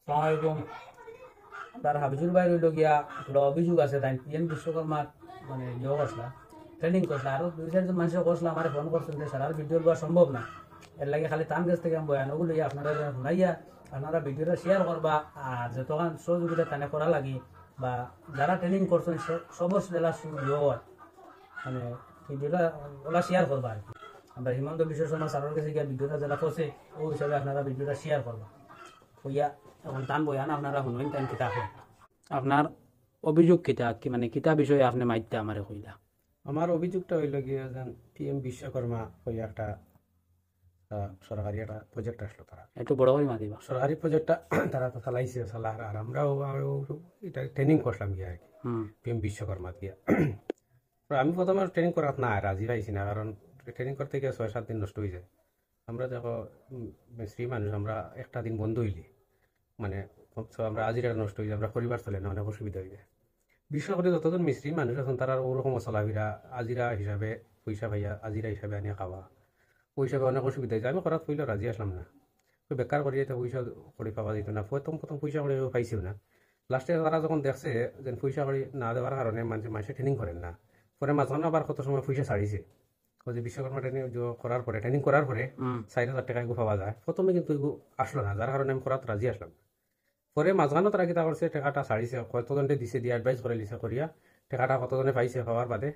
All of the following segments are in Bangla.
সালামালাইকুম। তার হাবিজুর ভাই রইল গিয়া বড় অভিযোগ আছে তাই পিএম বিশ্বকর্মার মানে যোগ আসলা ট্রেনিং করছে আরো দুই চারজন মানুষের করছিলাম আমার ফোন করছেন যে স্যার আর ভিডিও দেওয়া সম্ভব না। এর লাগে খালি তান কাছ থেকে আমি বয়ান ওগুলো আপনারা শুনাইয়া আপনারা ভিডিওটা শেয়ার করবা। আর যতক্ষণ সহযোগিতা তানে করা লাগি বা যারা ট্রেনিং করছেন সবর জেলা যোগ মানে ভিডিওটা ওলা শেয়ার করবা আর কি। আমরা হিমন্ত বিশ্ব শর্মা স্যারের কাছে গিয়ে ভিডিওটা যারা করছে ওই হিসাবে আপনারা ভিডিওটা শেয়ার করবা হইয়া এখন টান বয়ান আপনারা শুনুন টাইম কিতা হয় আপনার অভিযোগ কিতা কি মানে কিতা বিষয়ে আপনি মাইতে আমারে কইলা। আমার অভিযোগটা হইল গিয়ে যেন পিএম বিশ্বকর্মা ওই একটা সরকারি একটা প্রজেক্ট আসলো তারা একটু বড় করে মাতিবা। সরকারি প্রজেক্টটা তারা তো চালাইছে চালার আর আমরাও এটা ট্রেনিং করলাম গিয়ে আর কি পিএম বিশ্বকর্মা দিয়ে। আমি প্রথমে ট্রেনিং করার না রাজি পাইছি না, কারণ ট্রেনিং করতে গিয়ে 6-7 দিন নষ্ট হয়ে যায়। আমরা দেখো স্ত্রী মানুষ, আমরা একটা দিন বন্ধ হইলি মানে আমরা আজিরা নষ্ট হয়ে যায়, আমরা পরিবার চলে না, অনেক অসুবিধা হয়ে যায়। বিশেষ করে যতজন মিস্ত্রি মানুষ আছেন তারা ওরকম চলাফেরা আজিরা হিসাবে পয়সা পাইয়া আজিরা হিসাবে আনিয়া খাওয়া ওই হিসাবে অনেক অসুবিধা হয়েছে। আমি করাত কইলেও রাজি আসলাম না, তো বেকার করিয়ে তো পয়সা করে পাওয়া যেত না। প্রথম পয়সা করে পাইছিও না। লাস্টে তারা যখন দেখছে যে পয়সা করে না দেওয়ার কারণে মানুষে ট্রেনিং করেন না, পরে মাঝখানে আবার কত সময় পয়সা ছাড়িছে। ওই যে বিশ্বকর্মা ট্রেনিং করার পরে 4,000 টাকা এগুলো পাওয়া যায়। প্রথমে কিন্তু এগুলো আসলো না, যার কারণে আমি করাত রাজি আসলাম না। পরে মাঝখানে তারা কিতা করছে, টাকাটা ছাড়িছে, কতজনে দিছে দিয়ে অ্যাডভাইস করে লিছে করিয়া টাকাটা কতজনে পাইছে হওয়ার বাদে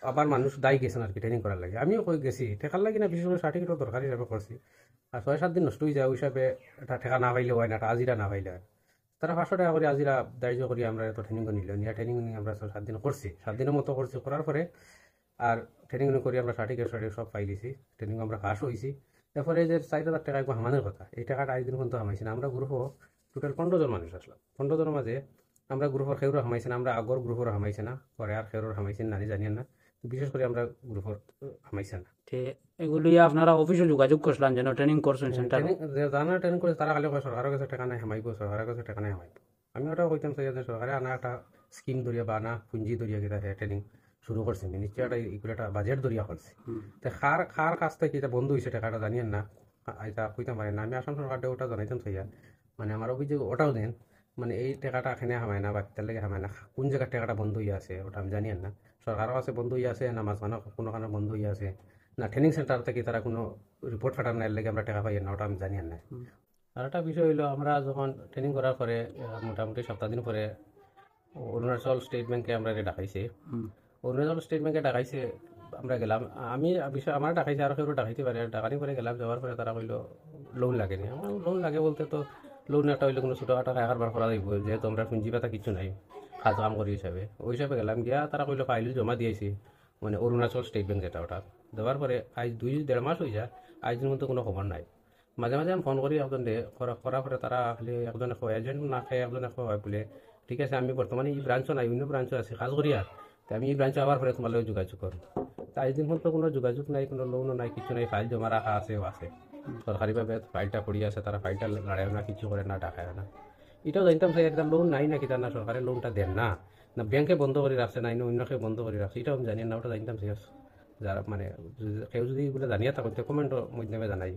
আবার মানুষ দায়ী গেছেন আর কি ট্রেনিং করার লাগে। আমিও কই গেছি টেকার লাগে না, বিশেষ করে সার্টিফিকেটও দরকার হিসাবে করছি। আর 6-7 দিন নষ্ট হয়ে যায়, ওই হিসাবে এটা টাকা না পাইলে হয় না, একটা আজিরা না পাইলে হয়। তারা 500 টাকা করে আজিরা দায়িত্ব করি আমরা এত ট্রেনিং নিল নিয়ে ট্রেনিং নিয়ে আমরা 7 দিন করছি, 7 দিনের মতো করছি। করার পরে আর ট্রেনিং করি আমরা সার্টিফিকেট সব পাই দিছি, ট্রেনিং আমরা পাস হয়েছি। তারপরে যে 4,000 টাকা একবার আমাদের কথা, এই টাকাটা আজ দিন পর্যন্ত হামাইছি না। আমরা গ্রুপও টোটাল 15 জন মানুষ আসলাম, 15 জনের মাঝে আমরা গ্রুপের খেউরও হামাইছি না, আমরা আগর গ্রুপের হামাইছি না, পরে আর খেউরর হামাইছি না জানিয়েন না। বিশেষ করে আমরা গ্রুপের হামাইছি না। এগুলি আপনারা অফিসে যোগাযোগ করছিলেন যেন ট্রেনিং করছেন সেন্টার যারা ট্রেনিং করে তারা খালি সরকারের কাছে টাকা নাই হামাইব, সরকারের কাছে টাকা নাই হামাইব। আমি ওটাও কইতাম যে সরকারে আনা একটা স্কিম দরিয়া বা আনা পুঁজি দরিয়া কিনা ট্রেনিং শুরু করছে, নিশ্চয় এগুলো একটা বাজেট দরিয়া করছে। তো খার কাছ থেকে এটা বন্ধ হয়েছে টাকাটা জানিয়েন না, এটা কইতাম পারেন না। আমি আসাম সরকারটা ওটা জানাইতাম চাইয়া, মানে আমার অভিযোগ ওটাও দেন, মানে এই টাকাটা এখানে হামায় না বা তার লেগে হামায় না, কোন জায়গার টাকাটা বন্ধ হয়ে আছে ওটা আমি জানিয়েন না। সরকারও আছে বন্ধ হয়ে আছে না, মাঝখানে কোনো কারণে বন্ধ হয়ে আছে না, ট্রেনিং সেন্টার থেকে তারা কোনো রিপোর্ট ফাটার না, এর লেগে আমরা টাকা পাই না, ওটা আমি জানিয়েন না। আর একটা বিষয় হইলো, আমরা যখন ট্রেনিং করার পরে মোটামুটি 7 দিন পরে অরুণাচল স্টেট ব্যাংকে আমরা ডাকাইছে। অরুণাচল স্টেট ব্যাংকে ডাকাইছে, আমরা গেলাম, আমি বিষয় আমার ডাকাইছে আর কেউ ডাকাইতে পারে। ডাকানি পরে গেলাম, যাওয়ার পরে তারা কইলো লোন লাগেনি। আমার লোন লাগে বলতে তো লোন একটা হইলে কোনো ছোটোখাটো কারবার করা যাইব, যেহেতু আমরা পুঁজি পাতা কিছু নাই কাজ কাম করি হিসাবে। ওই হিসাবে গেলাম গিয়া তারা কইলো ফাইল জমা দিয়েছি, মানে অরুণাচল স্টেট ব্যাংক যেটা ওটা দেওয়ার পরে আজ 2-1.5 মাস হয়ে যায়, আজের মধ্যে কোনো খবর নাই। মাঝে মাঝে আমি ফোন করি একজনে, করার পরে তারা খালি একজনে কয় এজেন্ট না খাই, একজনে কয় বলে ঠিক আছে আমি বর্তমানে এই ব্রাঞ্চও নাই, অন্য ব্রাঞ্চও আছে কাজ করি, আর আমি এই ব্রাঞ্চে আবার পরে তোমার লগে যোগাযোগ করুন। তাই দিন পর্যন্ত কোনো যোগাযোগ নাই, কোনো লোনও নাই, কিছু নাই। ফাইল জমা রাখা আছেও আছে, সরকারিভাবে ফাইলটা পড়ি আছে, তারা ফাইলটা লাড়ায় না, কিছু করে না, ডাকায় না। এটাও জানতাম যে একটা লোন নাই নাকি, তার না সরকারের লোনটা দেন না, না ব্যাংকে বন্ধ করে রাখছে, নাই অন্যকে বন্ধ করে রাখছে, এটাও আমি জানি না। ওটা জানতাম শেষ, যারা মানে কেউ যদি এগুলো জানিয়ে থাকুন তো কমেন্টের মাধ্যমে জানাই।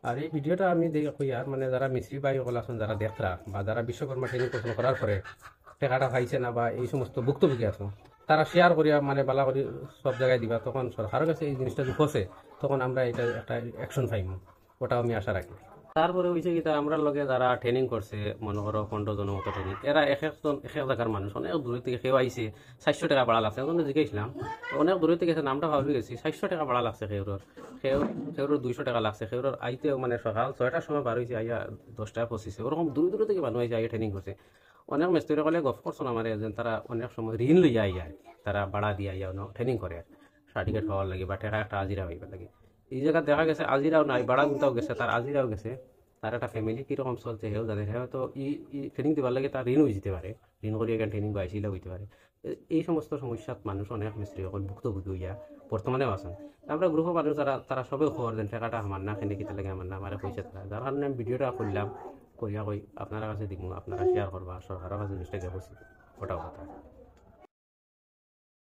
আর এই ভিডিওটা আমি দেখি আর মানে যারা মিস্ত্রি ভাই সকল আছেন, যারা দেখরা বা যারা বিশ্বকর্মা ট্রেনিং কোর্স করার পরে টাকাটা পাইছে না বা এই সমস্ত ভুক্তভোগী আছে, তারা শেয়ার করিয়া মানে বালা করে সব জায়গায় দিবা, তখন সরকারের কাছে এই জিনিসটা যদি ফসে তখন আমরা এটা একটা অ্যাকশন পাইম, ওটাও আমি আশা রাখি। তারপরে হয়েছে কি, আমরা লগে যারা ট্রেনিং করছে মনে করো 15 জনের মতো ট্রেনিং, এরা এক জায়গার মানুষ, অনেক দূরের থেকে কেউ আইসে। 400 টাকা ভাড়া লাগছে, ওখানে জিজ্ঞাসলাম, অনেক দূরের থেকে নামটা ভাবি গেছি, 400 টাকা ভাড়া লাগছে খেউর 200 টাকা লাগছে। খেউর আইতেও মানে সকাল 6টার সময় বার হয়েছে, আইয়া 10টা 25, ওরকম দূরে থেকে মানুষ আইসে আইয়া ট্রেনিং করছে। অনেক মিস্ত্রি কলে গফ করছেন আমার, তারা অনেক সময় ঋণ লইয়া আইয়া তারা ভাড়া দিয়ে আইয়া ট্রেনিং করে সার্টিফিকেট হওয়ার লাগে বা টাকা একটা আজিরা হইবার লাগে। এই জায়গা দেখা গেছে আজিরাও নাই, ভাড়া গুনতাও গেছে, তার আজিরাও গেছে, তার একটা ফ্যামিলি কীরকম চলছে হেও জানে। হ্যাঁ তো ট্রেনিং দেওয়ার লাগে তার ঋণ হয়ে যেতে পারে, ঋণ করিয়া এখানে ট্রেনিং পাইছিল হইতে পারে। এই সমস্ত সমস্যাত মানুষ অনেক মিস্ত্রি সকল ভুক্তভোগী হইয়া বর্তমানেও আছেন। আমরা গ্রুপের মানুষ তারা সবেও খবর দেন টাকাটা আমার না, খেলে কিতা লাগে আমার না, আমার পয়সা তারা, যার কারণে আমি ভিডিওটা করলাম, করিয়া কই আপনারা কাছে দিব, আপনারা শেয়ার করবা, সরকারের কাছে জিনিসটাকে বসি, ওটাও কথা।